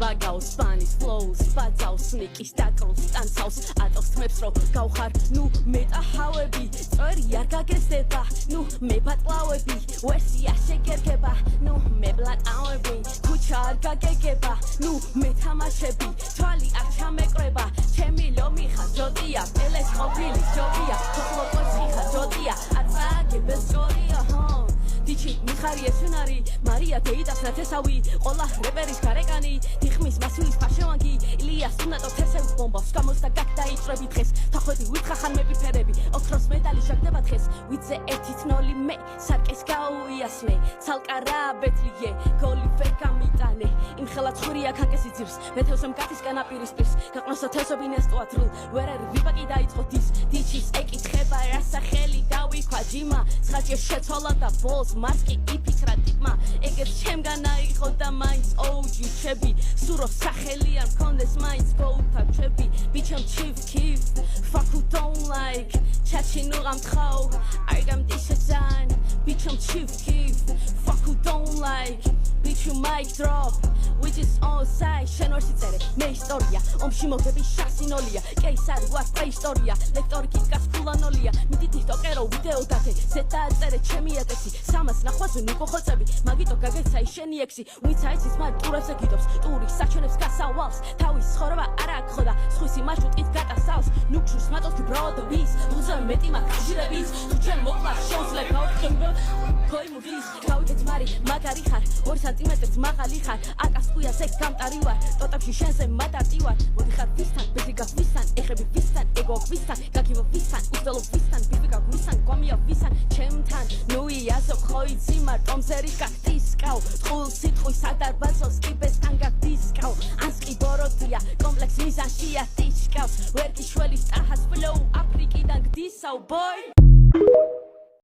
ვაგაოს ბანის flows ბაძავს სნიკის დაკროლს ტანცავს ატოს თმებს რო გავხარ ნუ მეტაჰავები წვერი არ გაგესდება ნუ მე ბატლავები ვერსია შეგერგება ნუ მე ბლატავები ქუჩა არ გაგეგება ნუ მე თამაშები თვალი არ ჩამეკრება ჩემი ლომი ხარ ჯოდია ელეს ყოფილი ჯობია თოხლო კოჩი ხარ ჯოდია არ წაგებელს ჯორია დიჩი მიხარია სუნარი მარია დეიდას ნათესავი ყოლა რეპერის გარეკანი დიხმის მასილის ფაშევანგი ილიას უნატო თესევს ბომბავს გამოსდა გაგდაიწრები დღეს თახვედი ვითხრა ხან მეპიფერები ოქროს მედალი ჟაგდება დღეს ვიძე 1-0 მე სარკეს გაუიასმე ცალკარა ბეთლიე გოლი ვერ გამიტანე იმ ხელა ცხვირია ქანკესი ძირს მეთევსემ კაცისკენ აპირისპირს გაყნოსო თესობინეს ტუათრულ ვერერი ვიპაკი დაიწყო დის დიჩის ეკითხება რა სახელი გავიქვა ჯიმა ცხაჭე შეცვალა და ბოლს მასკი იფიქრა ტიპმა ეგეც ჩემგანა იყო და მაინც ოუჯი ჩები სურო სახელი არ მქონდეს მაინც გოუთა ჩები ბიჩამ ჩივ ქივ fuck who don't like ჩაჩი ნუ გამთხავ არ გამდიშეძან ბიჩამ ჩივ ქივ fuck who don't like bitch you mic drop which is on side შენ ვერსი წერე მე ისტორია ომში მოგები შასინოლია კეისარი ვარ პრეისტორია ლექტორი კიკას ფულანოლია მიდი ტიკტოკერო ვიდეო დათე ზედა წერე ჩემი ატექსი სამას ნახვაზე ნუ გოხოცები მაგიტო გაგეცა შენი ექსი ვინც აიცის მაგ ტურებზე გიდობს ტური საჩვენებს გასავალს თავის ცხოვრება არ აქხოდა სხვისი მარშრუტით გატასავს ნუქშურს მატოს გიბრალდ ვის უზე მეტი მაგაჟირებით თუ ჩემ მოკლა შოუზე გავხდები ქოი მუგლის გავიქეთ მარი მაგარი ხარ 2 სანტიმეტრს მაღალი ხარ აკას კუიაზე გამტარი ვარ ტოტებში შენზე მატატი ვარ მოდი ხარ ვისთან ბეზიგა ვისთან ეხები ვისთან ეგო ვისთან გაგივა ვისთან უსტელო ვისთან ბიბიგა ვისთან კომია ვისთან ჩემთან ნუი ასო ხოიცი მარტომზერი გაქტისკავ წყულ სიტყვის სადარბაზოს კიბესთან გაქტისკავ ანსკი ბოროდია კომპლექს მიზანშია ტიშკავ ვერკი შველის ტაჰას ფლოუ აფრიკიდან გდისავ ბოი